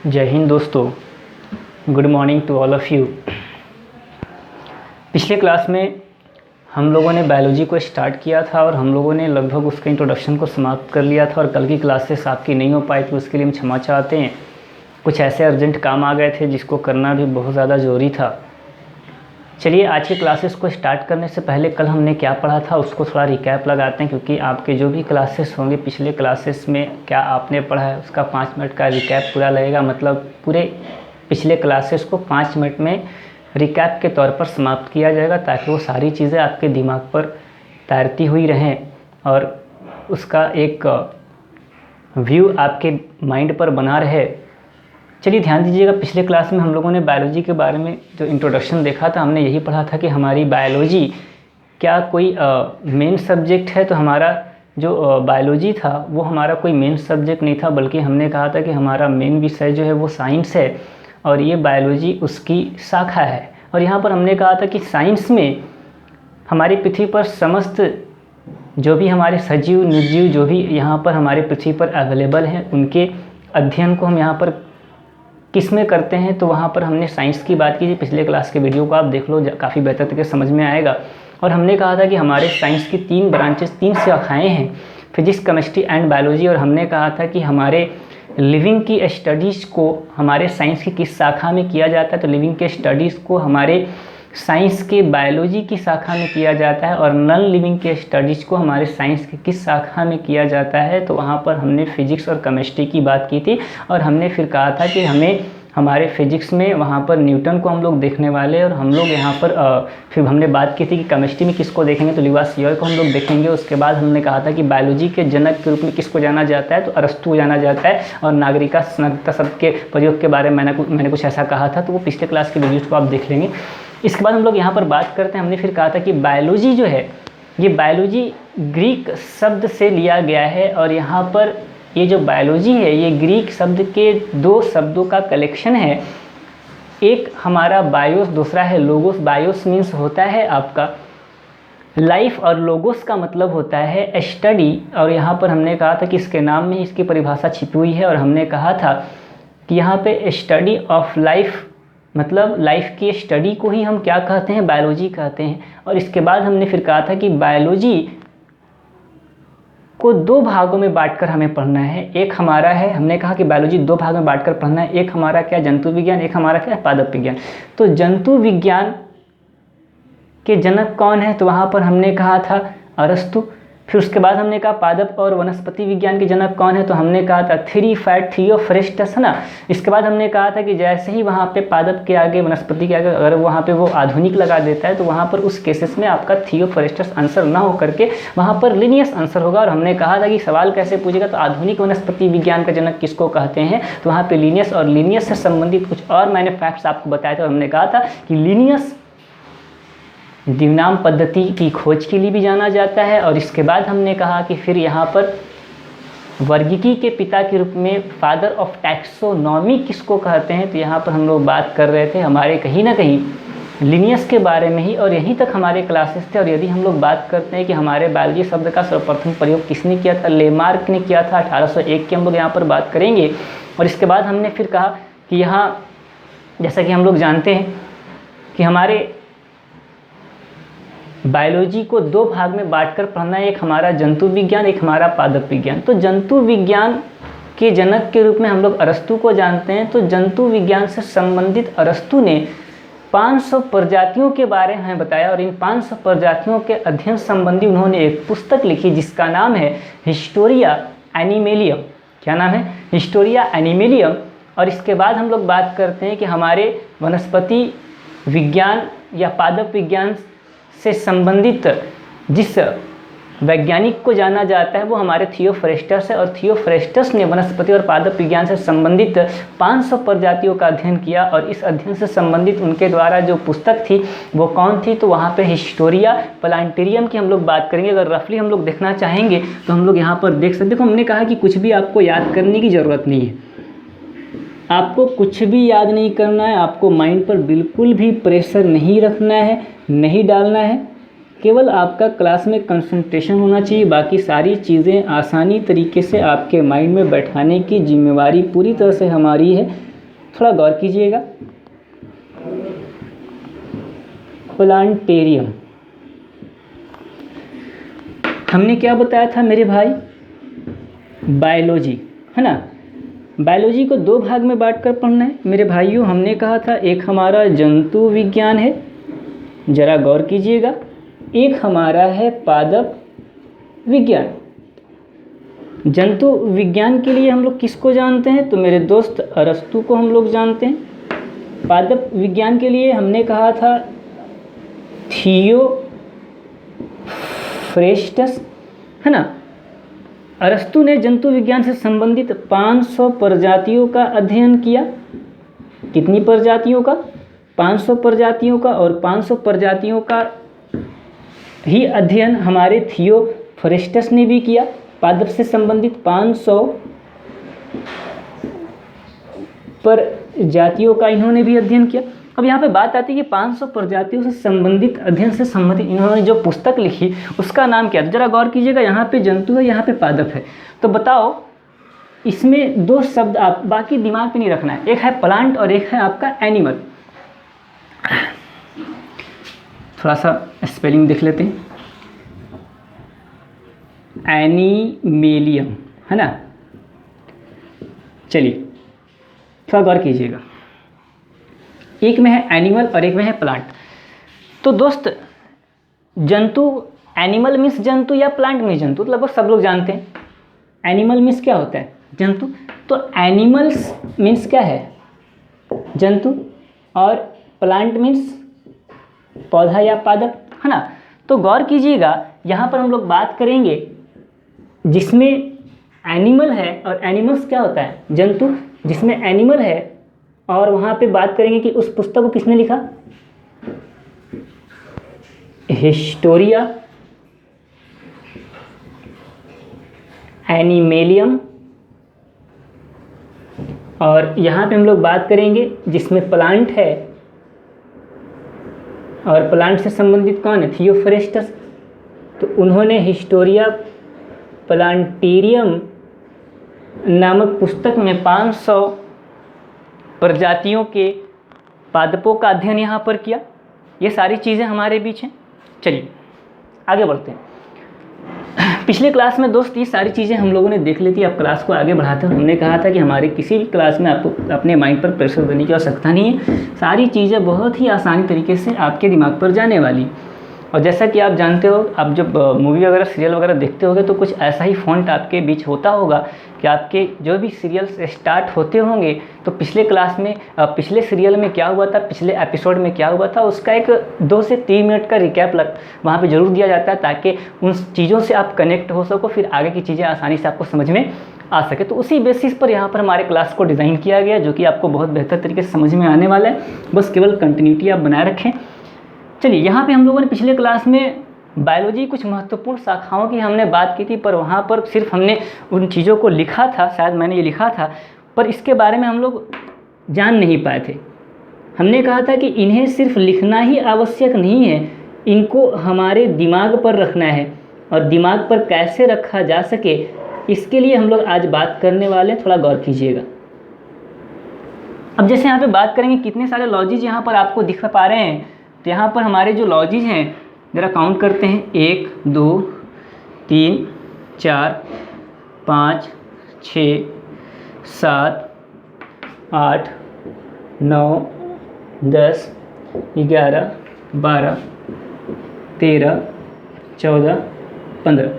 जय हिंद दोस्तों, good morning to all of you. पिछले क्लास में हम लोगों ने बायोलॉजी को स्टार्ट किया था और हम लोगों ने लगभग उसके इंट्रोडक्शन को समाप्त कर लिया था और कल की क्लासेस आपकी नहीं हो पाई थी, उसके लिए हम क्षमा चाहते हैं। कुछ ऐसे अर्जेंट काम आ गए थे जिसको करना भी बहुत ज़्यादा ज़रूरी था। चलिए आज की क्लासेस को स्टार्ट करने से पहले कल हमने क्या पढ़ा था उसको थोड़ा रिकैप लगाते हैं, क्योंकि आपके जो भी क्लासेस होंगे पिछले क्लासेस में क्या आपने पढ़ा है उसका 5 मिनट का रिकैप पूरा लगेगा। मतलब पूरे पिछले क्लासेस को 5 मिनट में रिकैप के तौर पर समाप्त किया जाएगा, ताकि वो सारी चीज़ें आपके दिमाग पर तैरती हुई रहें और उसका एक व्यू आपके माइंड पर बना रहे। चलिए ध्यान दीजिएगा, पिछले क्लास में हम लोगों ने बायोलॉजी के बारे में जो इंट्रोडक्शन देखा था, हमने यही पढ़ा था कि हमारी बायोलॉजी क्या कोई मेन सब्जेक्ट है। तो हमारा जो बायोलॉजी था वो हमारा कोई मेन सब्जेक्ट नहीं था, बल्कि हमने कहा था कि हमारा मेन विषय जो है वो साइंस है और ये बायोलॉजी उसकी शाखा है। और यहाँ पर हमने कहा था कि साइंस में हमारी पृथ्वी पर समस्त जो भी हमारे सजीव निर्जीव जो भी यहाँ पर हमारे पृथ्वी पर अवेलेबल हैं, उनके अध्ययन को हम यहाँ पर किस में करते हैं। तो वहाँ पर हमने साइंस की बात की थी। पिछले क्लास के वीडियो को आप देख लो, काफ़ी बेहतर तरीके से समझ में आएगा। और हमने कहा था कि हमारे साइंस की 3 ब्रांचेस, 3 शाखाएँ हैं, फिजिक्स, केमिस्ट्री एंड बायोलॉजी। और हमने कहा था कि हमारे लिविंग की स्टडीज़ को हमारे साइंस की किस शाखा में किया जाता है। तो लिविंग के स्टडीज़ को हमारे साइंस के बायोलॉजी की शाखा में किया जाता है और नॉन लिविंग के स्टडीज़ को हमारे साइंस की किस शाखा में किया जाता है। तो वहाँ पर हमने फिजिक्स और केमिस्ट्री की बात की थी और हमने फिर कहा था कि हमें हमारे फिजिक्स में वहाँ पर न्यूटन को हम लोग देखने वाले और हम लोग यहाँ पर फिर हमने बात की थी कि केमिस्ट्री में किसको देखेंगे, तो लिवासियर को हम लोग देखेंगे। उसके बाद हमने कहा था कि बायोलॉजी के जनक के रूप में किसको जाना जाता है, तो अरस्तु को जाना जाता है। और नागरिका शब्द के प्रयोग के बारे में मैंने कुछ ऐसा कहा था, तो वो पिछले क्लास के वीडियोज़ को आप देख लेंगे। इसके बाद हम लोग यहाँ पर बात करते हैं, हमने फिर कहा था कि बायोलॉजी जो है ये बायोलॉजी ग्रीक शब्द से लिया गया है और यहाँ पर ये जो बायोलॉजी है ये ग्रीक शब्द के 2 शब्दों का कलेक्शन है। एक हमारा बायोस, दूसरा है लोगोस। बायोस मीन्स होता है आपका लाइफ और लोगोस का मतलब होता है स्टडी। और यहाँ पर हमने कहा था कि इसके नाम में इसकी परिभाषा छिपी हुई है और हमने कहा था कि यहाँ पे स्टडी ऑफ लाइफ मतलब लाइफ की स्टडी को ही हम क्या कहते हैं, बायोलॉजी कहते हैं। और इसके बाद हमने फिर कहा था कि बायोलॉजी को 2 भागों में बांटकर हमें पढ़ना है। एक हमारा है, हमने कहा कि बायोलॉजी 2 भाग में बांटकर पढ़ना है। एक हमारा क्या, जंतु विज्ञान, एक हमारा क्या, पादप विज्ञान। तो जंतु विज्ञान के जनक कौन है, तो वहाँ पर हमने कहा था अरस्तु। फिर उसके बाद हमने कहा पादप और वनस्पति विज्ञान के जनक कौन है, तो हमने कहा था थियोफ्रेस्टस है ना। इसके बाद हमने कहा था कि जैसे ही वहाँ पे पादप के आगे, वनस्पति के आगे अगर वहाँ पे वो आधुनिक लगा देता है तो वहाँ पर उस केसेस में आपका थियोफ्रेस्टस आंसर ना हो करके वहाँ पर लिनियस आंसर होगा। और हमने कहा था कि सवाल कैसे पूछेगा, तो आधुनिक वनस्पति विज्ञान का जनक किसको कहते हैं, तो वहाँ पर लिनियस। और लिनियस से संबंधित कुछ और मैंने फैक्ट्स आपको बताए थे और हमने कहा था कि लिनियस द्विनाम पद्धति की खोज के लिए भी जाना जाता है। और इसके बाद हमने कहा कि फिर यहाँ पर वर्गीकी के पिता के रूप में फादर ऑफ टैक्सोनॉमी किसको कहते हैं, तो यहाँ पर हम लोग बात कर रहे थे हमारे कहीं ना कहीं लिनियस के बारे में ही। और यहीं तक हमारे क्लासेस थे। और यदि हम लोग बात करते हैं कि हमारे बायोलॉजी शब्द का सर्वप्रथम प्रयोग किसने किया था, लेमार्क ने किया था 1801 की हम लोग यहाँ पर बात करेंगे। और इसके बाद हमने फिर कहा कि यहाँ जैसा कि हम लोग जानते हैं कि हमारे बायोलॉजी को 2 भाग में बांटकर पढ़ना है, एक हमारा जंतु विज्ञान, एक हमारा पादप विज्ञान। तो जंतु विज्ञान के जनक के रूप में हम लोग अरस्तु को जानते हैं। तो जंतु विज्ञान से संबंधित अरस्तु ने 500 प्रजातियों के बारे में हमें बताया और इन 500 प्रजातियों के अध्ययन संबंधी उन्होंने एक पुस्तक लिखी जिसका नाम है हिस्टोरिया एनिमेलियम। क्या नाम है, हिस्टोरिया एनिमेलियम। और इसके बाद हम लोग बात करते हैं कि हमारे वनस्पति विज्ञान या पादप विज्ञान से संबंधित जिस वैज्ञानिक को जाना जाता है वो हमारे थियोफ्रेस्टस है। और थियोफ्रेस्टस ने वनस्पति और पादप विज्ञान से संबंधित 500 प्रजातियों का अध्ययन किया और इस अध्ययन से संबंधित उनके द्वारा जो पुस्तक थी वो कौन थी, तो वहाँ पे हिस्टोरिया प्लांटेरियम की हम लोग बात करेंगे। अगर रफली हम लोग देखना चाहेंगे तो हम लोग यहाँ पर देख सकते हैं। देखो हमने कहा कि कुछ भी आपको याद करने की ज़रूरत नहीं है, आपको कुछ भी याद नहीं करना है, आपको माइंड पर बिल्कुल भी प्रेशर नहीं रखना है, नहीं डालना है। केवल आपका क्लास में कंसंट्रेशन होना चाहिए, बाकी सारी चीज़ें आसानी तरीके से आपके माइंड में बैठाने की जिम्मेवारी पूरी तरह से हमारी है। थोड़ा गौर कीजिएगा। प्लांटेरियम, हमने क्या बताया था मेरे भाई? बायोलॉजी, है ना। बायोलॉजी को दो भाग में बांट कर पढ़ना है मेरे भाइयों। हमने कहा था एक हमारा जंतु विज्ञान है, जरा गौर कीजिएगा, एक हमारा है पादप विज्ञान। जंतु विज्ञान के लिए हम लोग किसको जानते हैं? तो मेरे दोस्त अरस्तु को हम लोग जानते हैं। पादप विज्ञान के लिए हमने कहा था थियोफ्रेस्टस, है ना। अरस्तु ने जंतु विज्ञान से संबंधित 500 प्रजातियों का अध्ययन किया। कितनी प्रजातियों का? 500 प्रजातियों का। और 500 प्रजातियों का ही अध्ययन हमारे थियोफ्रेस्टस ने भी किया। पादप से संबंधित 500 प्रजातियों का इन्होंने भी अध्ययन किया। अब यहाँ पे बात आती है कि 500 प्रजातियों से संबंधित अध्ययन से संबंधित इन्होंने जो पुस्तक लिखी उसका नाम क्या है? जरा गौर कीजिएगा, यहाँ पे जंतु है, यहाँ पे पादप है। तो बताओ इसमें दो शब्द आप बाकी दिमाग पे नहीं रखना है, एक है प्लांट और एक है आपका एनिमल। थोड़ा सा स्पेलिंग देख लेते हैं। एनिमेलियम, है ना। चलिए थोड़ा गौर कीजिएगा, एक में है एनिमल और एक में है प्लांट। तो दोस्त जंतु, एनिमल मीन्स जंतु या प्लांट मीन्स जंतु, तो लगभग सब लोग जानते हैं। एनिमल मीन्स क्या होता है? जंतु। तो एनिमल्स मीन्स क्या है? जंतु। और प्लांट मीन्स पौधा या पादप, है ना। तो गौर कीजिएगा, यहाँ पर हम लोग बात करेंगे जिसमें एनिमल है, और एनिमल्स क्या होता है? जंतु। जिसमें एनिमल है और वहाँ पे बात करेंगे कि उस पुस्तक को किसने लिखा? हिस्टोरिया एनिमेलियम। और यहाँ पे हम लोग बात करेंगे जिसमें प्लांट है, और प्लांट से संबंधित कौन है? थियोफ्रेस्टस। तो उन्होंने हिस्टोरिया प्लांटेरियम नामक पुस्तक में 500 प्रजातियों के पादपों का अध्ययन यहाँ पर किया। ये सारी चीज़ें हमारे बीच हैं। चलिए आगे बढ़ते हैं। पिछले क्लास में दोस्त ये सारी चीज़ें हम लोगों ने देख ली थी। अब क्लास को आगे बढ़ाते हैं। हमने कहा था कि हमारे किसी भी क्लास में आपको अपने माइंड पर प्रेशर देने की आवश्यकता नहीं है, सारी चीज़ें बहुत ही आसानी तरीके से आपके दिमाग पर जाने वाली। और जैसा कि आप जानते हो, आप जब मूवी वगैरह सीरियल वगैरह देखते होगे तो कुछ ऐसा ही फॉन्ट आपके बीच होता होगा कि आपके जो भी सीरियल्स स्टार्ट होते होंगे तो पिछले क्लास में पिछले सीरियल में क्या हुआ था, पिछले एपिसोड में क्या हुआ था, उसका एक 2 से 3 मिनट का रिकैप वहाँ पे ज़रूर दिया जाता है, ताकि उन चीज़ों से आप कनेक्ट हो सको, फिर आगे की चीज़ें आसानी से आपको समझ में आ सके। तो उसी बेसिस पर यहाँ पर हमारे क्लास को डिज़ाइन किया गया, जो कि आपको बहुत बेहतर तरीके से समझ में आने वाला है। बस केवल कंटिन्यूटी आप बनाए रखें। चलिए, यहाँ पे हम लोगों ने पिछले क्लास में बायोलॉजी कुछ महत्वपूर्ण शाखाओं की हमने बात की थी, पर वहाँ पर सिर्फ हमने उन चीज़ों को लिखा था, शायद मैंने ये लिखा था, पर इसके बारे में हम लोग जान नहीं पाए थे। हमने कहा था कि इन्हें सिर्फ लिखना ही आवश्यक नहीं है, इनको हमारे दिमाग पर रखना है, और दिमाग पर कैसे रखा जा सके इसके लिए हम लोग आज बात करने वाले हैं। थोड़ा गौर कीजिएगा। अब जैसे यहाँ पे बात करेंगे, कितने सारे लॉजीज यहाँ पर आपको दिख पा रहे हैं, तो यहाँ पर हमारे जो लॉजीज हैं ज़रा काउंट करते हैं। 1 2 3 4 5 6 7 8 9 10 11 12 13 14 15।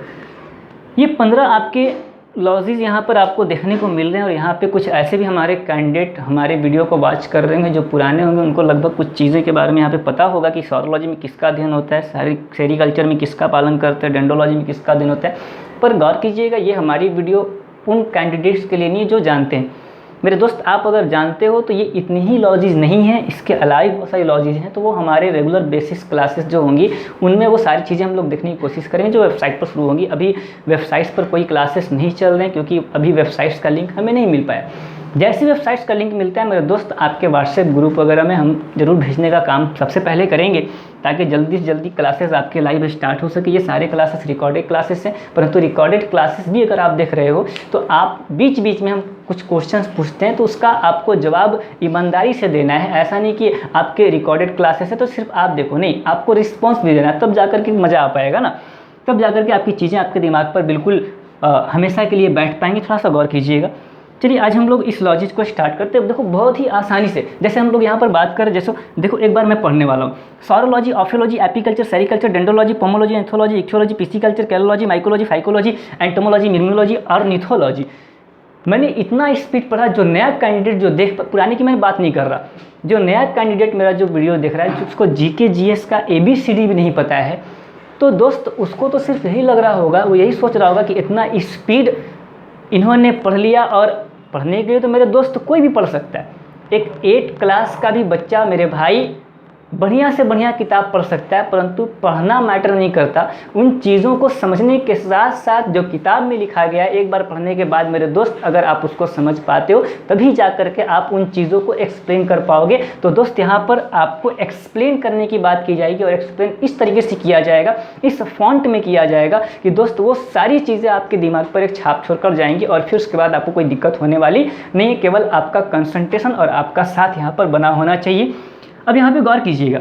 ये 15 आपके लॉजीज यहाँ पर आपको देखने को मिल रहे हैं। और यहाँ पे कुछ ऐसे भी हमारे कैंडिडेट हमारे वीडियो को वॉच कर रहे हैं जो पुराने होंगे, उनको लगभग कुछ चीज़ें के बारे में यहाँ पे पता होगा कि सॉरोलॉजी में किसका अध्ययन होता है, सेरिकल्चर में किसका पालन करते हैं, डेंड्रोलॉजी में किसका अध्ययन होता है। पर गौर कीजिएगा, ये हमारी वीडियो उन कैंडिडेट्स के लिए नहीं जो जानते हैं। मेरे दोस्त, आप अगर जानते हो तो ये इतनी ही लॉजीज नहीं है, इसके अलावा बहुत सारी लॉजीज हैं। तो वो हमारे रेगुलर बेसिस क्लासेस जो होंगी उनमें वो सारी चीज़ें हम लोग देखने की कोशिश करेंगे जो वेबसाइट पर शुरू होंगी। अभी वेबसाइट्स पर कोई क्लासेस नहीं चल रहे हैं क्योंकि अभी वेबसाइट्स का लिंक हमें नहीं मिल पाया। जैसे वेबसाइट्स का लिंक मिलता है मेरे दोस्त, आपके व्हाट्सएप ग्रुप वगैरह में हम ज़रूर भेजने का काम सबसे पहले करेंगे, ताकि जल्दी से जल्दी क्लासेस आपके लाइव स्टार्ट हो सके। ये सारे क्लासेस रिकॉर्डेड क्लासेस हैं, परंतु रिकॉर्डेड क्लासेस भी अगर आप देख रहे हो तो आप बीच बीच में हम कुछ क्वेश्चंस पूछते हैं तो उसका आपको जवाब ईमानदारी से देना है। ऐसा नहीं कि आपके रिकॉर्डेड क्लासेस है तो सिर्फ आप देखो, नहीं, आपको रिस्पॉन्स भी देना है, तब जाकर के मज़ा आ पाएगा ना, तब जाकर के आपकी चीज़ें आपके दिमाग पर बिल्कुल हमेशा के लिए बैठ पाएंगी। थोड़ा सा गौर कीजिएगा। चलिए आज हम लोग इस लॉजिक को स्टार्ट करते हैं। देखो बहुत ही आसानी से, जैसे हम लोग यहाँ पर बात करें, जैसे देखो एक बार मैं पढ़ने वाला हूँ, saurology, ophiology, apiculture, sericulture, dendrology, pomology, anthology, ichthyology, pisciculture, caliology, mycology, phycology, entomology, myrmecology और निथोलॉजी। मैंने इतना स्पीड पढ़ा, जो नया कैंडिडेट जो देख, पुराने की मैं बात नहीं कर रहा, जो नया कैंडिडेट मेरा जो वीडियो देख रहा है, उसको जीके जीएस का ABCD भी नहीं पता है, तो दोस्त उसको तो सिर्फ यही लग रहा होगा, वो यही सोच रहा होगा कि इतना स्पीड इन्होंने पढ़ लिया, और पढ़ने के लिए तो मेरे दोस्त कोई भी पढ़ सकता है। एक 8 क्लास का भी बच्चा मेरे भाई बढ़िया से बढ़िया किताब पढ़ सकता है, परंतु पढ़ना मैटर नहीं करता। उन चीज़ों को समझने के साथ साथ जो किताब में लिखा गया है, एक बार पढ़ने के बाद मेरे दोस्त अगर आप उसको समझ पाते हो तभी जा कर के आप उन चीज़ों को एक्सप्लेन कर पाओगे। तो दोस्त यहाँ पर आपको एक्सप्लेन करने की बात की जाएगी, और एक्सप्लेन इस तरीके से किया जाएगा, इस फॉन्ट में किया जाएगा कि दोस्त वो सारी चीज़ें आपके दिमाग पर एक छाप छोड़ कर जाएंगी, और फिर उसके बाद आपको कोई दिक्कत होने वाली नहीं है। केवल आपका कंसंट्रेशन और आपका साथ यहाँ पर बना होना चाहिए। अब यहाँ पे गौर कीजिएगा,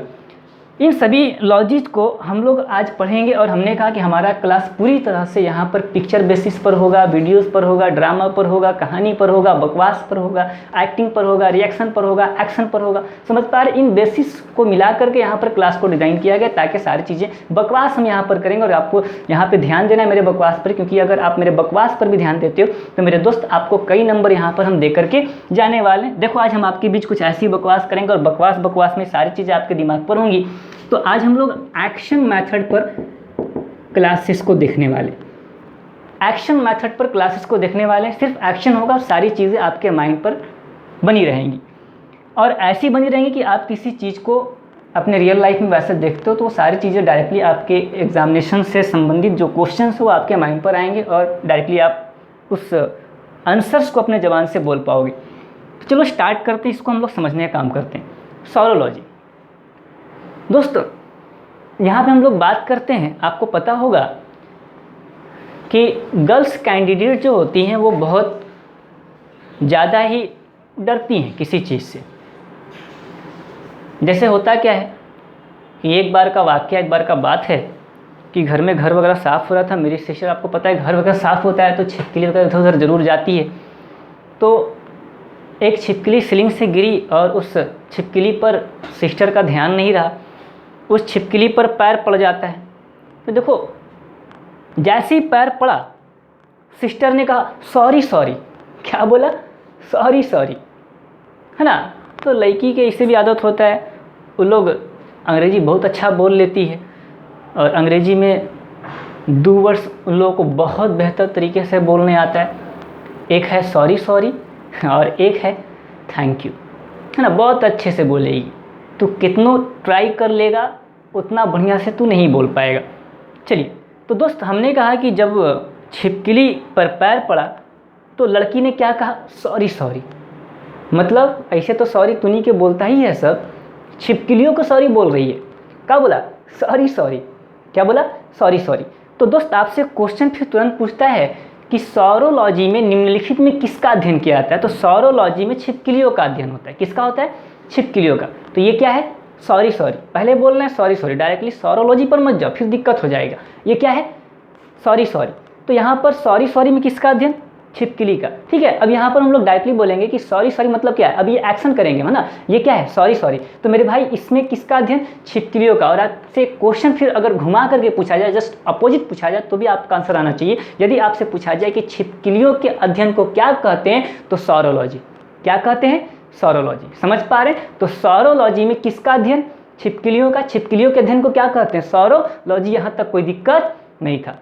इन सभी लॉजिक को हम लोग आज पढ़ेंगे, और हमने कहा कि हमारा क्लास पूरी तरह से यहाँ पर पिक्चर बेसिस पर होगा, वीडियोस पर होगा, ड्रामा पर होगा, कहानी पर होगा, बकवास पर होगा, एक्टिंग पर होगा, रिएक्शन पर होगा, एक्शन पर होगा। समझ पा रहे? इन बेसिस को मिला करके यहाँ पर क्लास को डिज़ाइन किया गया ताकि सारी चीज़ें, बकवास हम यहाँ पर करेंगे, और आपको यहाँ पर ध्यान देना है मेरे बकवास पर, क्योंकि अगर आप मेरे बकवास पर भी ध्यान देते हो तो मेरे दोस्त आपको कई नंबर यहाँ पर हम दे करके जाने वाले हैं। देखो आज हम आपके बीच कुछ ऐसी बकवास करेंगे, और बकवास में सारी चीज़ें आपके दिमाग पर होंगी। तो आज हम लोग एक्शन मेथड पर क्लासेस को देखने वाले, एक्शन मेथड पर क्लासेस को देखने वाले। सिर्फ एक्शन होगा और सारी चीज़ें आपके माइंड पर बनी रहेंगी, और ऐसी बनी रहेंगी कि आप किसी चीज़ को अपने रियल लाइफ में वैसे देखते हो तो वो सारी चीज़ें डायरेक्टली आपके एग्जामिनेशन से संबंधित जो क्वेश्चंस हो आपके माइंड पर आएंगे, और डायरेक्टली आप उस आंसर्स को अपने ज़बान से बोल पाओगे। तो चलो स्टार्ट करते हैं, इसको हम लोग समझने का काम करते हैं। सॉरोलॉजी दोस्तों, यहाँ पे हम लोग बात करते हैं, आपको पता होगा कि गर्ल्स कैंडिडेट जो होती हैं वो बहुत ज़्यादा ही डरती हैं किसी चीज़ से। जैसे होता क्या है कि एक बार का वाक़या, एक बार का बात है कि घर में घर वगैरह साफ़ हो रहा था। मेरी सिस्टर, आपको पता है घर वगैरह साफ़ होता है तो छिपकली वगैरह इधर उधर ज़रूर जाती है। तो एक छिपकली सीलिंग से गिरी, और उस छिपकली पर सिस्टर का ध्यान नहीं रहा, उस छिपकली पर पैर पड़ जाता है। तो देखो जैसे ही पैर पड़ा, सिस्टर ने कहा सॉरी सॉरी। क्या बोला? सॉरी सॉरी, है ना। तो लड़की के इससे भी आदत होता है, वो लोग अंग्रेज़ी बहुत अच्छा बोल लेती है, और अंग्रेज़ी में 2 वर्ड्स उन लोगों को बहुत बेहतर तरीके से बोलने आता है। एक है सॉरी सॉरी, और एक है थैंक यू, है ना। बहुत अच्छे से बोलेगी, तू कितनों ट्राई कर लेगा उतना बढ़िया से तू नहीं बोल पाएगा। चलिए, तो दोस्त हमने कहा कि जब छिपकली पर पैर पड़ा तो लड़की ने क्या कहा? Sorry sorry. मतलब ऐसे तो सॉरी तूनी के बोलता ही है सब, छिपकलियों को सॉरी बोल रही है। क्या बोला? Sorry sorry. क्या बोला? Sorry sorry. तो दोस्त आपसे क्वेश्चन फिर तुरंत पूछता है कि सॉरोलॉजी में निम्नलिखित में किसका अध्ययन किया जाता है? तो सॉरोलॉजी में छिपकलियों का अध्ययन होता है। किसका होता है? छिपकलियों का। तो ये क्या है? Sorry sorry. पहले बोलना है सॉरी सॉरी, डायरेक्टली सॉरोलॉजी पर मत जाओ, फिर दिक्कत हो जाएगा। ये क्या है? Sorry sorry. तो यहाँ पर सॉरी सॉरी में किसका अध्ययन? छिपकली का। ठीक है, अब यहाँ पर हम लोग डायरेक्टली बोलेंगे कि सॉरी सॉरी मतलब क्या है। अब ये एक्शन करेंगे, है ना। ये क्या है? Sorry sorry. तो मेरे भाई इसमें किसका अध्ययन? छिपकलियों का। और आपसे क्वेश्चन फिर अगर घुमा करके पूछा जाए, जस्ट अपोजिट पूछा जाए, तो भी आपका आंसर आना चाहिए। यदि आपसे पूछा जाए कि छिपकलियों के अध्ययन को क्या कहते हैं, तो सॉरोलॉजी। क्या कहते हैं? सॉरोलॉजी। समझ पा रहे हैं? तो सॉरोलॉजी में किसका अध्ययन? छिपकलियों का। छिपकलियों के अध्ययन को क्या कहते हैं? सॉरोलॉजी। यहाँ तक कोई दिक्कत नहीं था।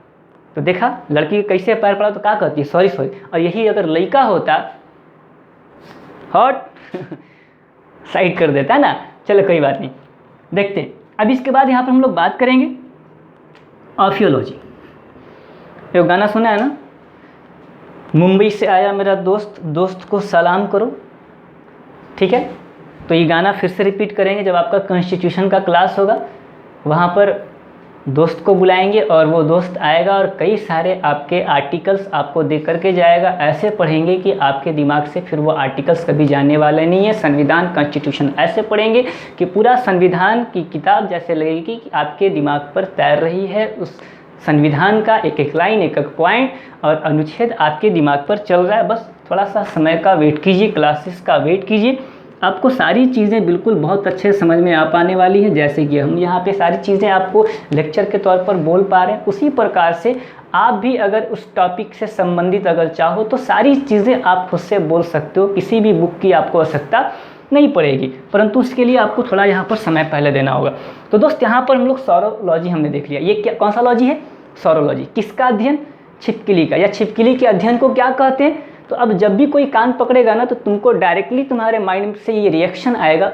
तो देखा लड़की कैसे पैर पड़ा तो क्या कहती है? Sorry sorry. और यही अगर लड़का होता, हॉट साइड कर देता है ना। चलो कोई बात नहीं, देखते हैं। अब इसके बाद यहाँ पर हम लोग बात करेंगे ऑफियोलॉजी। ये गाना सुना है ना, मुंबई से आया मेरा दोस्त, दोस्त को सलाम करो। ठीक है, तो ये गाना फिर से रिपीट करेंगे जब आपका कॉन्स्टिट्यूशन का क्लास होगा। वहाँ पर दोस्त को बुलाएंगे और वो दोस्त आएगा और कई सारे आपके आर्टिकल्स आपको दे करके जाएगा। ऐसे पढ़ेंगे कि आपके दिमाग से फिर वो आर्टिकल्स कभी जाने वाले नहीं है। संविधान कॉन्स्टिट्यूशन ऐसे पढ़ेंगे कि पूरा संविधान की किताब जैसे लगेगी कि आपके दिमाग पर तैर रही है। उस संविधान का एक एक लाइन, एक एक पॉइंट और अनुच्छेद आपके दिमाग पर चल रहा है। बस थोड़ा सा समय का वेट कीजिए, क्लासेस का वेट कीजिए, आपको सारी चीज़ें बिल्कुल बहुत अच्छे से समझ में आ पाने वाली हैं। जैसे कि हम यहाँ पे सारी चीज़ें आपको लेक्चर के तौर पर बोल पा रहे हैं, उसी प्रकार से आप भी अगर उस टॉपिक से संबंधित अगर चाहो तो सारी चीज़ें आप खुद से बोल सकते हो। किसी भी बुक की आपको आवश्यकता नहीं पड़ेगी, परंतु उसके लिए आपको थोड़ा यहाँ पर समय पहले देना होगा। तो दोस्त यहाँ पर हम लोग सौरोलॉजी हमने देख लिया। ये क्या, कौन सा लॉजी है? सौरोलॉजी। किसका अध्ययन? छिपकली का, या छिपकली के अध्ययन को क्या कहते हैं? तो अब जब भी कोई कान पकड़ेगा ना तो तुमको डायरेक्टली तुम्हारे माइंड से ये रिएक्शन आएगा,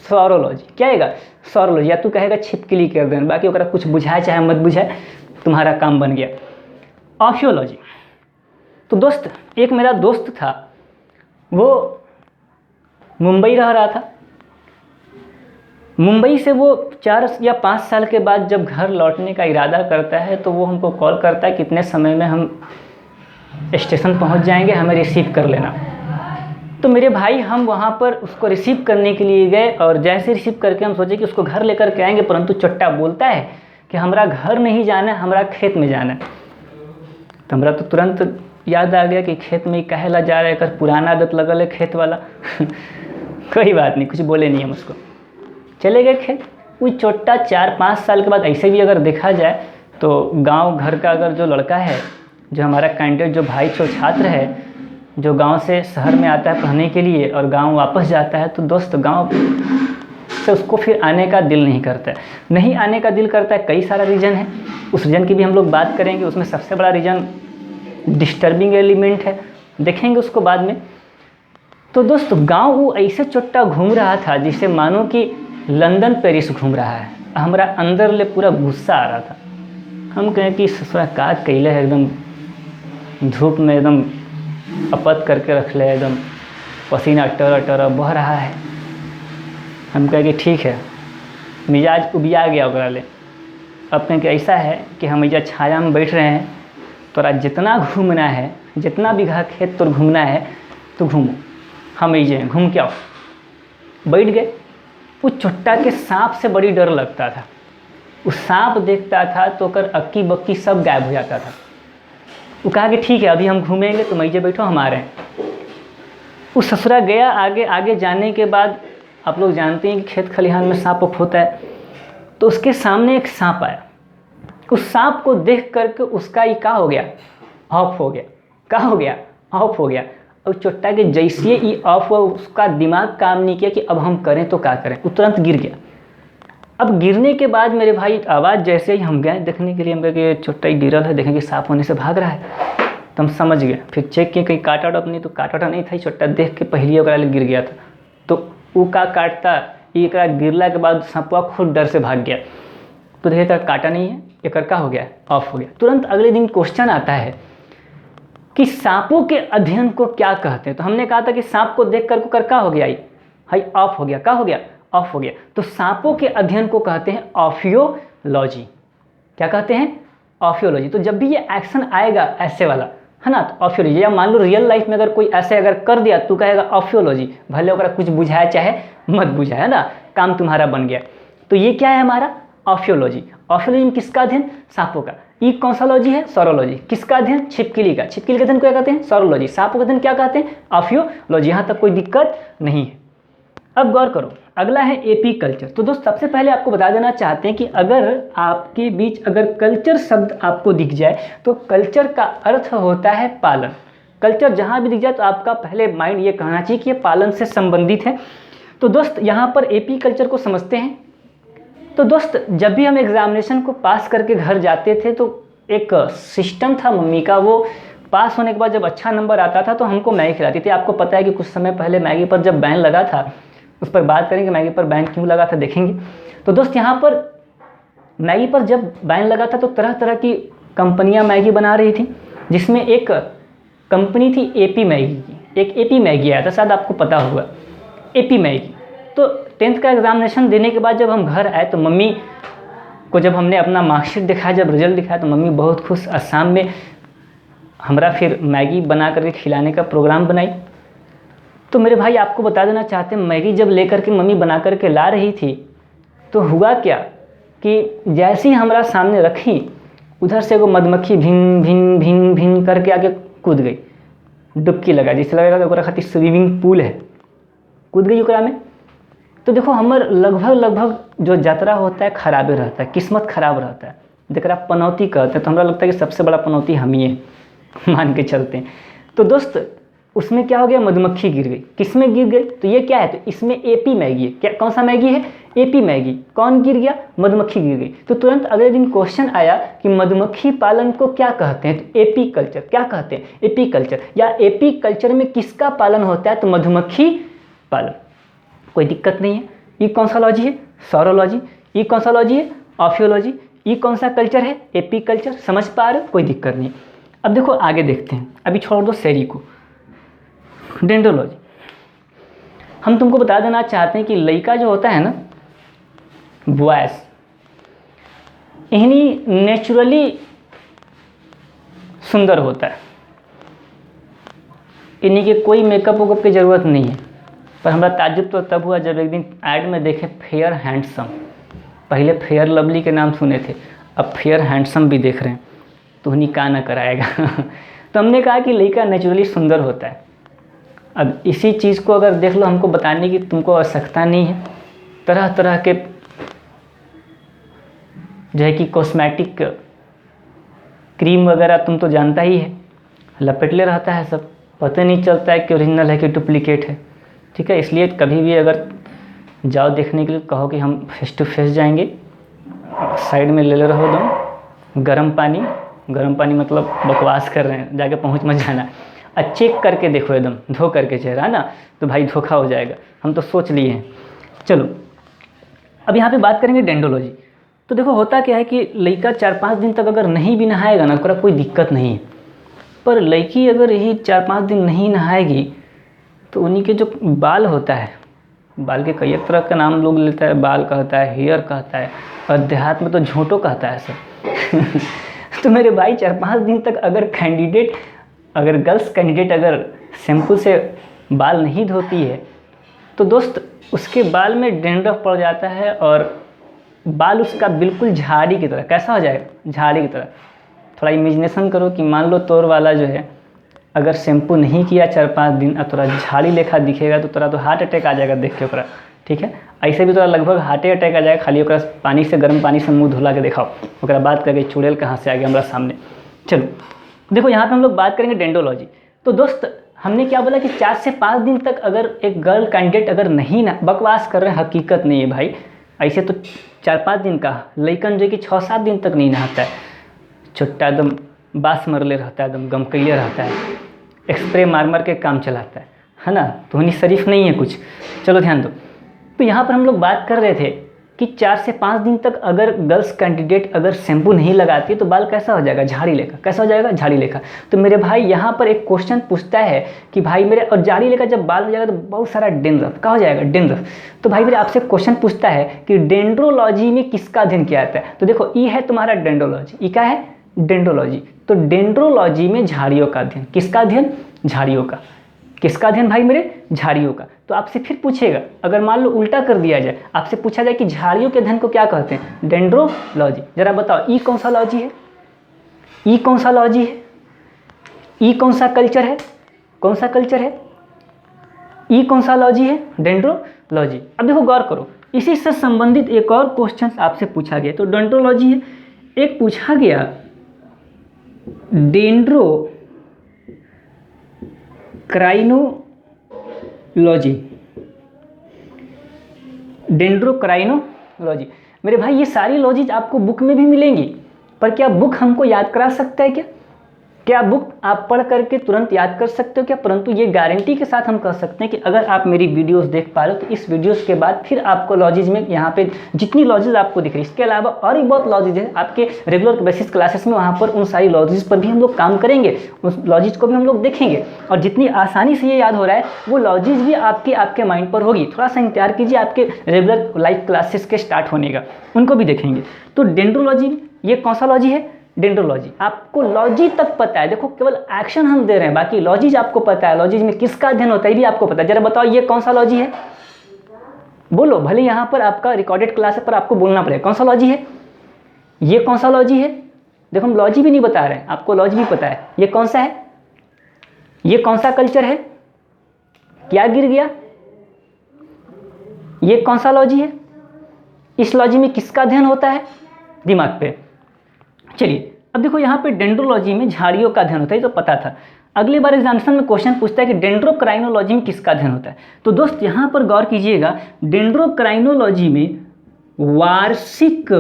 सौरोलॉजी। क्या आएगा? सौरोलॉजी। या तू कहेगा छिपकली के अध्ययन, बाकी अगर कुछ बुझाए चाहे मत बुझाए, तुम्हारा काम बन गया। ऑर्कियोलॉजी। तो दोस्त एक मेरा दोस्त था, वो मुंबई रह रहा था। मुंबई से वो 4 या 5 साल के बाद जब घर लौटने का इरादा करता है तो वो हमको कॉल करता है कितने समय में हम स्टेशन पहुंच जाएंगे, हमें रिसीव कर लेना। तो मेरे भाई हम वहाँ पर उसको रिसीव करने के लिए गए और जैसे रिसीव करके हम सोचे कि उसको घर लेकर के आएंगे, परंतु चट्टा बोलता है कि हमारा घर नहीं जाना है, हमारा खेत में जाना है। तो हमारा तो तुरंत याद आ गया कि खेत में कहेला जा रहा है, कर पुराना आदत लगल है खेत वाला। कोई बात नहीं, कुछ बोले नहीं हम उसको, चले गए खेत। कोई छोटा 4-5 साल के बाद ऐसे भी अगर देखा जाए तो गांव घर का अगर जो लड़का है, जो हमारा कैंडिडेट, जो भाई छात्र है, जो गांव से शहर में आता है पढ़ने के लिए और गांव वापस जाता है, तो दोस्त गांव से उसको फिर आने का दिल नहीं करता है। नहीं आने का दिल करता है, कई सारा रीज़न है, उस रीज़न की भी हम लोग बात करेंगे। उसमें सबसे बड़ा रीज़न डिस्टर्बिंग एलिमेंट है, देखेंगे उसको बाद में। तो दोस्त गांव वो ऐसे चुट्टा घूम रहा था जिसे मानो कि लंदन पेरिस घूम रहा है। हमारा अंदर ले पूरा गुस्सा आ रहा था। हम कहें कि ससुरा का कैले है, एकदम धूप में एकदम अपत करके रख ले, एकदम पसीना टर टर बह रहा है। हम कहें कि ठीक है, मिजाज उबिया गया ओकरा ले। अब कहें कि ऐसा है कि हम इजा छाया में बैठ रहे हैं, तोरा जितना घूमना है, जितना बीघा खेत तो घूमना है तो घूमो, हम ऐजे घूम के आओ। बैठ गए। उस चुट्टा के सांप से बड़ी डर लगता था। उस सांप देखता था तो कर अक्की बक्की सब गायब हो जाता था। वो कहा कि ठीक है अभी हम घूमेंगे, तुम ऐजे बैठो, हम आ रहे हैं। उस ससुरा गया। आगे आगे जाने के बाद आप लोग जानते हैं कि खेत खलिहान में सांप उप होता है। तो उसके सामने एक सांप आया। उस सांप को देख करके उसका ये क्या हो गया? ऑफ हो गया। क्या हो गया? ऑफ हो गया। और चुट्टा के जैसे ही ऑफ हुआ, उसका दिमाग काम नहीं किया कि अब हम करें तो क्या करें, वो तुरंत गिर गया। अब गिरने के बाद मेरे भाई आवाज़ जैसे ही हम गए देखने के लिए, हम कहे कि चुट्टा ही गिरल है, देखें कि साफ होने से भाग रहा है। तो हम समझ गए, फिर चेक किए कहीं काटा वाटा नहीं, तो काटा वाटा नहीं था। चुट्टा देख के पहले ओकरा लिए गिर गया था। तो वो का काटता, एक गिरला के बाद सांपवा खुद डर से भाग गया। तो देखे काटा नहीं है, एक का हो गया, ऑफ हो गया। तुरंत अगले दिन क्वेश्चन आता है कि सांपों के अध्ययन को क्या कहते हैं। तो हमने कहा था कि सांप को देख कर क्या हो गया, हाई ऑफ हो गया। क्या हो गया? ऑफ हो गया। तो सांपों के अध्ययन को कहते हैं ऑर्कियोलॉजी। क्या कहते हैं? ऑर्कियोलॉजी। तो जब भी ये एक्शन आएगा ऐसे वाला है ना, तो ऑर्कियोलॉजी। या मान लो रियल लाइफ में अगर कोई ऐसे अगर कर दिया तो कहेगा ऑर्कियोलॉजी, भले अगर कुछ बुझाया चाहे मत बुझाए, है ना, काम तुम्हारा बन गया। तो ये क्या है हमारा? ऑर्कियोलॉजी। ऑर्कियोलॉजी में किसका अध्ययन? सांपों का। ये कौन सा लॉजी है? सौरोलॉजी। किसका अध्ययन? छिपकली का। छिपकली का अध्ययन क्या कहते हैं? सौरोलॉजी। सांपों का अध्ययन क्या कहते हैं? ऑर्कियोलॉजी। यहाँ तक कोई दिक्कत नहीं है। अब गौर करो, अगला है एपी कल्चर। तो दोस्त सबसे पहले आपको बता देना चाहते हैं कि अगर आपके बीच अगर कल्चर शब्द आपको दिख जाए तो कल्चर का अर्थ होता है पालन। कल्चर जहाँ भी दिख जाए तो आपका पहले माइंड ये कहना चाहिए कि ये पालन से संबंधित है। तो दोस्त यहाँ पर एपी कल्चर को समझते हैं। तो दोस्त जब भी हम एग्जामिनेशन को पास करके घर जाते थे तो एक सिस्टम था मम्मी का, वो पास होने के बाद जब अच्छा नंबर आता था तो हमको मैगी खिलाती थी। आपको पता है कि कुछ समय पहले मैगी पर जब बैन लगा था, उस पर बात करेंगे मैगी पर बैन क्यों लगा था, देखेंगे। तो दोस्त यहाँ पर मैगी पर जब बैन लगा था तो तरह तरह की कंपनियाँ मैगी बना रही थी, जिसमें एक कंपनी थी एपी मैगी की। एक एपी मैगी आया था, शायद आपको पता होगा एपी मैगी। तो 10th का एग्जामिनेशन देने के बाद जब हम घर आए तो मम्मी को जब हमने अपना मार्कशीट दिखाया, जब रिजल्ट दिखाया तो मम्मी बहुत खुश। शाम में हमारा फिर मैगी बना करके खिलाने का प्रोग्राम बनाई। तो मेरे भाई आपको बता देना चाहते हैं, मैगी जब लेकर के मम्मी बना करके ला रही थी तो हुआ क्या कि जैसे ही हमारा सामने रखी, उधर से वो मधुमक्खी भिंग भिंग भिंग भिंग करके आगे कूद गई, डुबकी लगा, जिससे लगेगा कि ओकरा खातिर स्विमिंग पूल है, कूद गई ओकरा में। तो देखो हमार लगभग जो यात्रा होता है खराबे रहता है, किस्मत खराब रहता है, जरा पनौती कहते हैं। तो हमरा लगता है कि सबसे बड़ा पनौती हम ही है मान के चलते हैं। तो दोस्त उसमें क्या हो गया, मधुमक्खी गिर गई। किस में गिर गई, तो ये क्या है, तो इसमें एपी मैगी है। क्या, कौन सा मैगी है, एपी मैगी। कौन गिर गया, मधुमक्खी गिर गई। तो तुरंत अगले दिन क्वेश्चन आया कि मधुमक्खी पालन को क्या कहते हैं, तो एपी कल्चर। क्या कहते हैं, एपी कल्चर। या एपी कल्चर में किसका पालन होता है, तो मधुमक्खी पालन। कोई दिक्कत नहीं है। ये कौन सा लॉजी है, सौरोलॉजी। ये कौन सा लॉजी है, ऑफियोलॉजी। ये कौन सा कल्चर है, एपी कल्चर। समझ पा रहे हो, कोई दिक्कत नहीं। अब देखो आगे देखते हैं, अभी छोड़ दो शहरी को। डेंड्रोलॉजी हम तुमको बता देना चाहते हैं कि लड़का जो होता है ना, बॉयस, इन्हीं नेचुरली सुंदर होता है, इन्हीं के कोई मेकअप वेकअप की ज़रूरत नहीं है। पर हमारा ताज्जुब तो तब हुआ जब एक दिन ऐड में देखे फेयर हैंडसम। पहले फेयर लवली के नाम सुने थे, अब फेयर हैंडसम भी देख रहे हैं, तो उन्हीं का ना कराएगा तो हमने कहा कि लड़का नेचुरली सुंदर होता है। अब इसी चीज़ को अगर देख लो, हमको बताने की तुमको आवश्यकता नहीं है। तरह तरह के जो है कि कॉस्मेटिक क्रीम वगैरह तुम तो जानता ही है, लपेटले रहता है सब, पता नहीं चलता है कि ओरिजिनल है कि डुप्लीकेट है। ठीक है, इसलिए कभी भी अगर जाओ देखने के लिए, कहो कि हम फेस टू फेस जाएंगे, साइड में ले रहो दम गर्म पानी मतलब बकवास कर रहे हैं, जाके पहुँच मत जाना। चेक करके देखो, एकदम धो करके चेहरा ना, तो भाई धोखा हो जाएगा। हम तो सोच लिए हैं। चलो अब यहाँ पे बात करेंगे डेंड्रोलॉजी। तो देखो होता क्या है कि लड़का 4-5 दिन तक अगर नहीं भी नहाएगा ना, तो कोई दिक्कत नहीं है। पर लड़की अगर यही 4-5 दिन नहीं नहाएगी तो उन्हीं के जो बाल होता है, बाल के कई एक तरह का नाम लोग लेता है, बाल कहता है, हेयर कहता है, और देहात में तो झोंटो कहता है सब तो मेरे भाई 4-5 दिन तक अगर गर्ल्स कैंडिडेट अगर शैम्पू से बाल नहीं धोती है तो दोस्त उसके बाल में डेंड्रफ पड़ जाता है और बाल उसका बिल्कुल झाड़ी की तरह, कैसा हो जाएगा, झाड़ी की तरह। थोड़ा इमेजिनेशन करो कि मान लो तोर वाला जो है अगर शैम्पू नहीं किया 4-5 दिन और थोड़ा झाड़ी लेखा दिखेगा तो थोड़ा तो हार्ट अटैक आ जाएगा देख के ओकरा। ठीक है, ऐसे भी थोड़ा लगभग हार्ट अटैक आ जाएगा। खाली ओकरा पानी से, गर्म पानी से मुँह धुला के दिखाओ, ओकरा बात करके चुड़ैल कहाँ से आ गया हमारा सामने। चलो देखो यहाँ पे हम लोग बात करेंगे डेंड्रोलॉजी। तो दोस्त हमने क्या बोला कि 4 से 5 दिन तक अगर एक गर्ल कैंडिडेट अगर नहीं ना, बकवास कर रहे हैं, हकीकत नहीं है भाई। ऐसे तो 4-5 दिन का, लइकन जो कि 6-7 दिन तक नहीं नहाता है, छुट्टा एकदम बास मरले रहता है, एकदम गमकैले रहता है, एक्सप्रे मार के काम चलाता है ना। तो उन्हीं शरीफ नहीं है कुछ। चलो ध्यान दो। तो यहाँ पर हम लोग बात कर रहे थे कि 4 से 5 दिन तक अगर गर्ल्स कैंडिडेट अगर शैम्पू नहीं लगाती तो बाल कैसा हो जाएगा, झाड़ी लेखा। कैसा हो जाएगा, झाड़ी लेखा। तो मेरे भाई यहाँ पर एक क्वेश्चन पूछता है कि भाई मेरे, और झाड़ी लेखा जब बाल हो जाएगा तो बहुत सारा डेंड्रफ, क्या हो जाएगा, डेंड्रफ। तो भाई मेरे आपसे क्वेश्चन पूछता है कि डेंड्रोलॉजी में किसका अध्ययन किया जाता है। तो देखो ये है तुम्हारा डेंड्रोलॉजी, ये क्या है, डेंड्रोलॉजी। तो डेंड्रोलॉजी में झाड़ियों का अध्ययन, किसका अध्ययन, झाड़ियों का। किसका अध्ययन भाई मेरे, झाड़ियों का। तो आपसे फिर पूछेगा, अगर मान लो उल्टा कर दिया जाए, आपसे पूछा जाए कि झाड़ियों के अध्ययन को क्या कहते हैं, डेंड्रोलॉजी। जरा बताओ ई कौन सा लॉजी है, ई कौन सा लॉजी है, ई कौन सा कल्चर है, कौन सा कल्चर है, ई कौन सा लॉजी है, डेंड्रोलॉजी। अब देखो गौर करो, इसी से संबंधित एक और क्वेश्चन आपसे पूछा गया। तो डेंड्रोलॉजी है, एक पूछा गया डेंड्रोक्राइनोलॉजी, डेंड्रोक्राइनोलॉजी। मेरे भाई ये सारी लॉजीज आपको बुक में भी मिलेंगी, पर क्या बुक हमको याद करा सकता है क्या, क्या बुक आप पढ़ करके तुरंत याद कर सकते हो क्या? परंतु ये गारंटी के साथ हम कह सकते हैं कि अगर आप मेरी वीडियोस देख पा रहे हो तो इस वीडियोस के बाद फिर आपको लॉजिज में यहाँ पे जितनी लॉजिज आपको दिख रही है, इसके अलावा और भी बहुत लॉजिज है आपके रेगुलर बेसिस क्लासेस में, वहाँ पर उन सारी लॉजिज पर भी हम लोग काम करेंगे, उस लॉजिज को भी हम लोग देखेंगे और जितनी आसानी से ये याद हो रहा है वो लॉजिज भी आपके माइंड पर होगी। थोड़ा सा इंतजार कीजिए आपके रेगुलर लाइव क्लासेस के स्टार्ट होने का, उनको भी देखेंगे। तो डेंड्रोलॉजी, ये कौन सा लॉजी है? डेंड्रोलॉजी। आपको लॉजी तक पता है, देखो केवल एक्शन हम दे रहे हैं, बाकी लॉजीज आपको पता है, लॉजीज में किसका अध्ययन होता है ये भी आपको पता है। जरा बताओ ये कौन सा लॉजी है? बोलो, भले यहाँ पर आपका रिकॉर्डेड क्लास है पर आपको बोलना पड़ेगा कौन सा लॉजी है, ये कौन सा लॉजी है। देखो हम लॉजी भी नहीं बता रहे हैं, आपको लॉजी भी पता है। ये कौन सा है? ये कौन सा कल्चर है? क्या गिर गया? ये कौन सा लॉजी है? इस लॉजी में किसका अध्ययन होता है? दिमाग पे। चलिए अब देखो यहाँ पे डेंड्रोलॉजी में झाड़ियों का अध्ययन होता है, ये तो पता था। अगली बार एग्जामिनेशन में क्वेश्चन पूछता है कि डेंड्रोक्राइनोलॉजी में किसका अध्ययन होता है। तो दोस्त यहाँ पर गौर कीजिएगा, डेंड्रोक्राइनोलॉजी में वार्षिक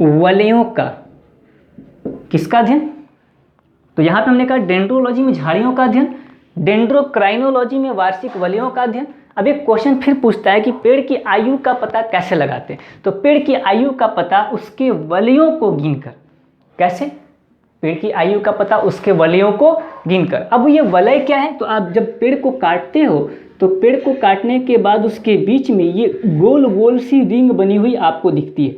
वलयों का किसका अध्ययन? तो यहाँ पे हमने कहा डेंड्रोलॉजी में झाड़ियों का अध्ययन, डेंड्रोक्राइनोलॉजी में वार्षिक वलयों का अध्ययन। अब एक क्वेश्चन फिर पूछता है कि पेड़ की आयु का पता कैसे लगाते हैं। तो पेड़ की आयु का पता उसके वलयों को गिनकर। कैसे? पेड़ की आयु का पता उसके वलयों को गिनकर। अब ये वलय क्या है? तो आप जब पेड़ को काटते हो तो पेड़ को काटने के बाद उसके बीच में ये गोल गोल सी रिंग बनी हुई आपको दिखती है,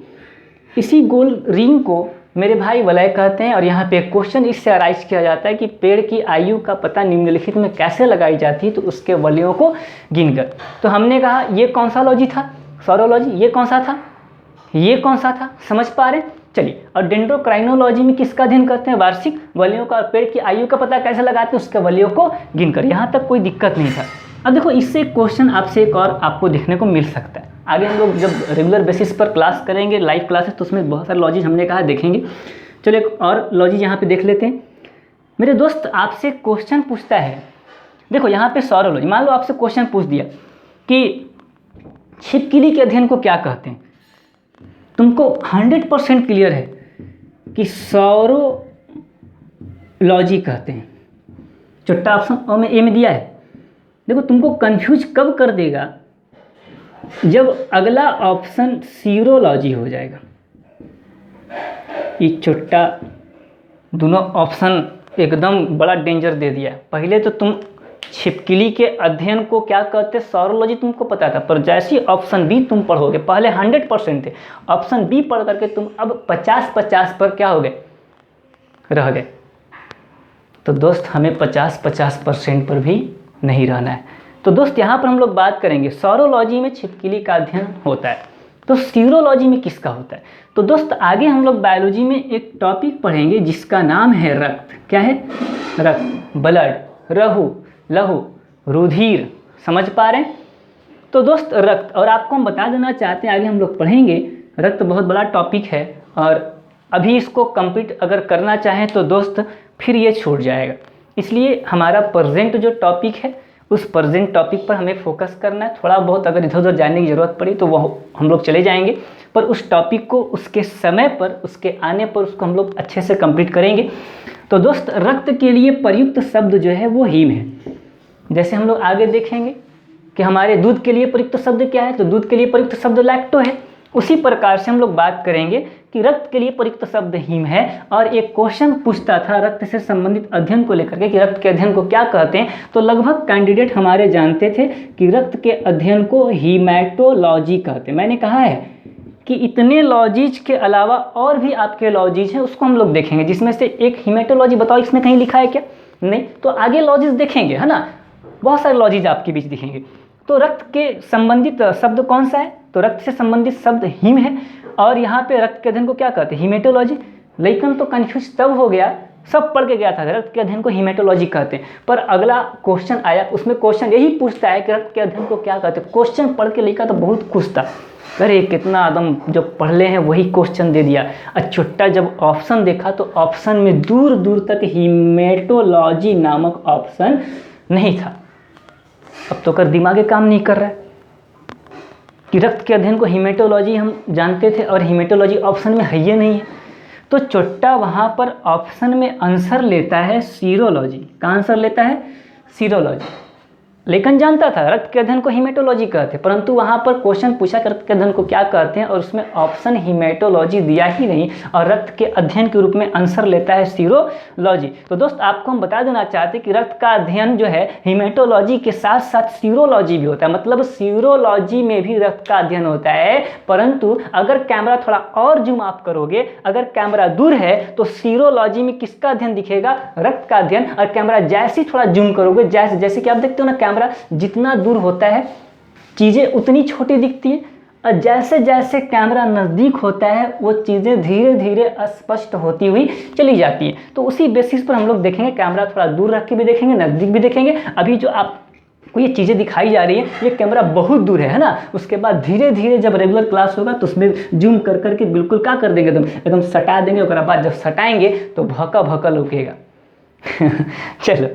इसी गोल रिंग को मेरे भाई वलय कहते हैं। और यहाँ पे क्वेश्चन इससे अराइज किया जाता है कि पेड़ की आयु का पता निम्नलिखित में कैसे लगाई जाती है, तो उसके वलयों को गिनकर। तो हमने कहा ये कौन सा लॉजी था? सौरोलॉजी। ये कौन सा था? ये कौन सा था? समझ पा रहे हैं? चलिए, और डेंड्रोक्राइनोलॉजी में किसका अध्ययन करते हैं? वार्षिक वलयों का। और पेड़ की आयु का पता कैसे लगाते हैं? उसके वलयों को गिनकर। यहाँ तक कोई दिक्कत नहीं था। अब देखो इससे क्वेश्चन आपसे एक और आपको देखने को मिल सकता है। आगे हम लोग जब रेगुलर बेसिस पर क्लास करेंगे, लाइव क्लासेस, तो उसमें बहुत सारे लॉजिज हमने कहा देखेंगे। चलो एक और लॉजिज यहाँ पे देख लेते हैं। मेरे दोस्त आपसे क्वेश्चन पूछता है, देखो यहाँ पे सौरोलॉजी, मान लो आपसे क्वेश्चन पूछ दिया कि छिपकली के अध्ययन को क्या कहते हैं। तुमको 100% क्लियर है कि सौरोलॉजी कहते हैं। छोटा ऑप्शन ए में दिया है। देखो तुमको कंफ्यूज कब कर देगा? जब अगला ऑप्शन सीरोलॉजी हो जाएगा। ये छोटा दोनों ऑप्शन एकदम बड़ा डेंजर दे दिया। पहले तो तुम छिपकली के अध्ययन को क्या कहते हैं, सौरोलॉजी, तुमको पता था, पर जैसे ऑप्शन बी तुम पढ़ोगे, पहले 100% थे, ऑप्शन बी पढ़ करके तुम अब 50-50 पर क्या हो गए, रह गए। तो दोस्त हमें 50-50% पर भी नहीं रहना है। तो दोस्त यहाँ पर हम लोग बात करेंगे सौरोलॉजी में छिपकली का अध्ययन होता है, तो सीरोलॉजी में किसका होता है। तो दोस्त आगे हम लोग बायोलॉजी में एक टॉपिक पढ़ेंगे जिसका नाम है रक्त। क्या है? रक्त, ब्लड, लहू, रुधिर। समझ पा रहे हैं? तो दोस्त रक्त, और आपको हम बता देना चाहते हैं, आगे हम लोग पढ़ेंगे, रक्त बहुत बड़ा टॉपिक है और अभी इसको कंप्लीट अगर करना चाहें तो दोस्त फिर ये छूट जाएगा। इसलिए हमारा प्रेजेंट जो टॉपिक है उस प्रेजेंट टॉपिक पर हमें फोकस करना है। थोड़ा बहुत अगर इधर उधर जाने की ज़रूरत पड़ी तो वह हम लोग चले जाएंगे, पर उस टॉपिक को उसके समय पर, उसके आने पर उसको हम लोग अच्छे से कंप्लीट करेंगे। तो दोस्त रक्त के लिए प्रयुक्त शब्द जो है वो हीम है। जैसे हम लोग आगे देखेंगे कि हमारे दूध के लिए प्रयुक्त शब्द क्या है, तो दूध के लिए प्रयुक्त शब्द लैक्टो है। उसी प्रकार से हम लोग बात करेंगे कि रक्त के लिए प्रयुक्त शब्द हीम है। और एक क्वेश्चन पूछता था रक्त से संबंधित अध्ययन को लेकर के कि रक्त के अध्ययन को क्या कहते हैं, तो लगभग कैंडिडेट हमारे जानते थे कि रक्त के अध्ययन को हीमेटोलॉजी कहते हैं। मैंने कहा है कि इतने लॉजीज के अलावा और भी आपके लॉजीज हैं, उसको हम लोग देखेंगे, जिसमें से एक हीमेटोलॉजी। बताओ इसमें कहीं लिखा है क्या? नहीं। तो आगे लॉजीज देखेंगे, है ना, बहुत सारे लॉजीज आपके बीच दिखेंगे। तो रक्त के संबंधित शब्द कौन सा है, तो रक्त से संबंधित शब्द हीम है। और यहाँ पे रक्त के अध्ययन को क्या कहते हैं, हीमेटोलॉजी। लेकिन तो कन्फ्यूज तब हो गया, सब पढ़ के गया था रक्त के अध्ययन को हीमेटोलॉजी कहते हैं, पर अगला क्वेश्चन आया, उसमें क्वेश्चन यही पूछता है कि रक्त के अध्ययन को क्या कहते हैं। क्वेश्चन पढ़ के लिखा तो बहुत खुश था, अरे कितना आदम जो पढ़ ले हैं वही क्वेश्चन दे दिया। और छुट्टा जब ऑप्शन देखा तो ऑप्शन में दूर दूर तक हीमेटोलॉजी नामक ऑप्शन नहीं था। अब तो कर दिमागे काम नहीं कर रहा है कि रक्त के अध्ययन को हीमेटोलॉजी हम जानते थे और हीमेटोलॉजी ऑप्शन में है ये नहीं है, तो चोट्टा वहाँ पर ऑप्शन में आंसर लेता है सीरोलॉजी। का आंसर लेता है? सीरोलॉजी। लेकिन जानता था रक्त के अध्ययन को हीमेटोलॉजी कहते हैं, परंतु वहाँ पर क्वेश्चन पूछा कि रक्त के अध्ययन को क्या कहते हैं और उसमें ऑप्शन हीमेटोलॉजी दिया ही नहीं और रक्त के अध्ययन के रूप में आंसर लेता है सीरोलॉजी। तो दोस्त आपको हम बता देना चाहते हैं कि रक्त का अध्ययन जो है हीमेटोलॉजी के साथ साथ सीरोलॉजी भी होता है, मतलब सीरोलॉजी में भी रक्त का अध्ययन होता है। परंतु अगर कैमरा थोड़ा और जूम आप करोगे, अगर कैमरा दूर है तो सीरोलॉजी में किसका अध्ययन दिखेगा? रक्त का अध्ययन। और कैमरा जैसे ही थोड़ा जूम करोगे, जैसे कि आप देखते हो ना, कैमरा जितना दूर होता है चीजें उतनी छोटी दिखती है, और जैसे जैसे कैमरा नजदीक होता है वो चीजें धीरे धीरे स्पष्ट होती हुई चली जाती हैं। तो उसी बेसिस पर हम लोग देखेंगे, कैमरा थोड़ा दूर रख के भी देखेंगे, नजदीक भी देखेंगे। अभी जो आपको ये चीजें दिखाई जा रही है, ये कैमरा बहुत दूर है ना, उसके बाद धीरे धीरे जब रेगुलर क्लास होगा तो उसमें जूम कर करके बिल्कुल क्या कर देंगे, एकदम सटा देंगे। और बाद जब सटाएंगे तो भौका भौका लुकेगा। चलो,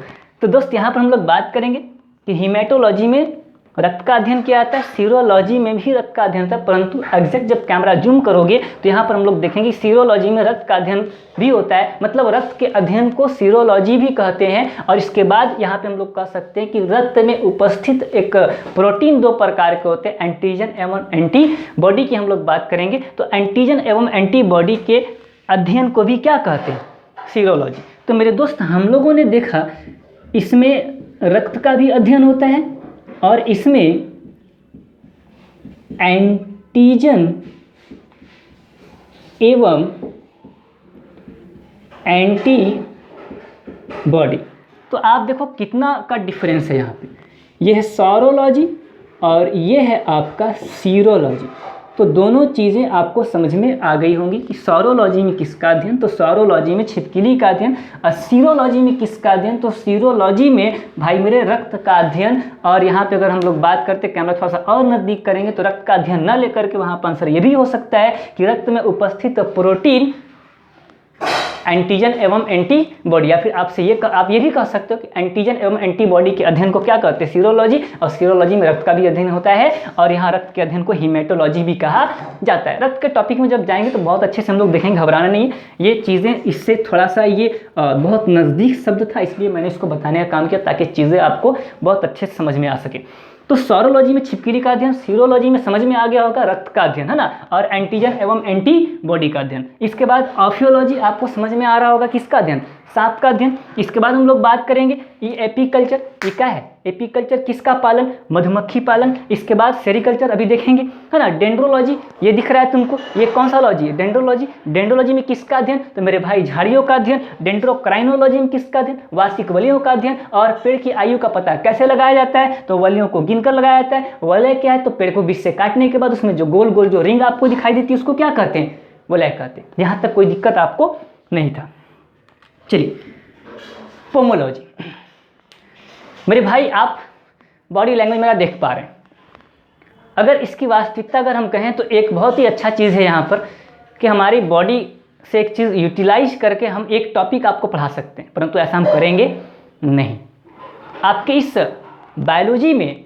तो दोस्त यहाँ पर हम लोग बात करेंगे कि हीमेटोलॉजी में रक्त का अध्ययन किया जाता है, सीरोलॉजी में भी रक्त का अध्ययन होता है, परंतु एग्जैक्ट जब कैमरा जूम करोगे तो यहाँ पर हम लोग देखेंगे सीरोलॉजी में रक्त का अध्ययन भी होता है, मतलब रक्त के अध्ययन को सीरोलॉजी भी कहते हैं। और इसके बाद यहाँ पे हम लोग कह सकते हैं कि रक्त में उपस्थित एक प्रोटीन दो प्रकार के होते हैं, एंटीजन एवं एंटीबॉडी की हम लोग बात करेंगे। तो एंटीजन एवं एंटीबॉडी के अध्ययन को भी क्या कहते हैं? सीरोलॉजी। तो मेरे दोस्त हम लोगों ने देखा इसमें रक्त का भी अध्ययन होता है और इसमें एंटीजन एवं एंटीबॉडी। तो आप देखो कितना का डिफरेंस है यहाँ पे, ये है सॉरोलॉजी और ये है आपका सीरोलॉजी। तो दोनों चीज़ें आपको समझ में आ गई होंगी कि सॉरोलॉजी में किसका अध्ययन, तो सॉरोलॉजी में छिपकली का अध्ययन, और सीरोलॉजी में किसका अध्ययन, तो सीरोलॉजी में भाई मेरे रक्त का अध्ययन। और यहाँ पे अगर हम लोग बात करते कैमरा थोड़ा सा और नज़दीक करेंगे तो रक्त का अध्ययन न लेकर के वहाँ पर आंसर ये भी हो सकता है कि रक्त में उपस्थित प्रोटीन एंटीजन एवं एंटीबॉडी, या फिर आप ये भी कह सकते हो कि एंटीजन एवं एंटीबॉडी के अध्ययन को क्या कहते हैं? सीरोलॉजी। और सीरोलॉजी में रक्त का भी अध्ययन होता है और यहाँ रक्त के अध्ययन को हीमेटोलॉजी भी कहा जाता है। रक्त के टॉपिक में जब जाएंगे तो बहुत अच्छे से हम लोग देखेंगे, घबराना नहीं है। ये चीज़ें इससे थोड़ा सा ये बहुत नज़दीक शब्द था, इसलिए मैंने इसको बताने का काम किया ताकि चीज़ें आपको बहुत अच्छे से समझ में आ सके। तो सॉरोलॉजी में छिपकली का अध्ययन, सीरोलॉजी में समझ में आ गया होगा रक्त का अध्ययन, है ना, और एंटीजन एवं एंटीबॉडी का अध्ययन। इसके बाद ऑफियोलॉजी आपको समझ में आ रहा होगा किसका अध्ययन? सांप का अध्ययन। इसके बाद हम लोग बात करेंगे ये एपीकल्चर, ये क्या है? एपीकल्चर किसका पालन? मधुमक्खी पालन। इसके बाद सेरिकल्चर अभी देखेंगे, है ना। डेंड्रोलॉजी, ये दिख रहा है तुमको, ये कौन सा लॉजी है? डेंड्रोलॉजी। डेंड्रोलॉजी में किसका अध्ययन? तो मेरे भाई झाड़ियों का अध्ययन। डेंड्रोक्राइनोलॉजी में किसका अध्ययन? वार्षिक वलियों का अध्ययन। और पेड़ की आयु का पता कैसे लगाया जाता है? तो वलियों को गिनकर लगाया जाता है। वलय क्या है? तो पेड़ को बीच से काटने के बाद उसमें जो गोल गोल जो रिंग आपको दिखाई देती है उसको क्या कहते हैं? वलय कहते हैं। यहाँ तक कोई दिक्कत आपको नहीं था। चलिए, पोमोलॉजी। मेरे भाई आप बॉडी लैंग्वेज मेरा देख पा रहे हैं, अगर इसकी वास्तविकता अगर हम कहें तो एक बहुत ही अच्छा चीज़ है यहाँ पर कि हमारी बॉडी से एक चीज़ यूटिलाइज करके हम एक टॉपिक आपको पढ़ा सकते हैं, परंतु ऐसा हम करेंगे नहीं। आपके इस बायोलॉजी में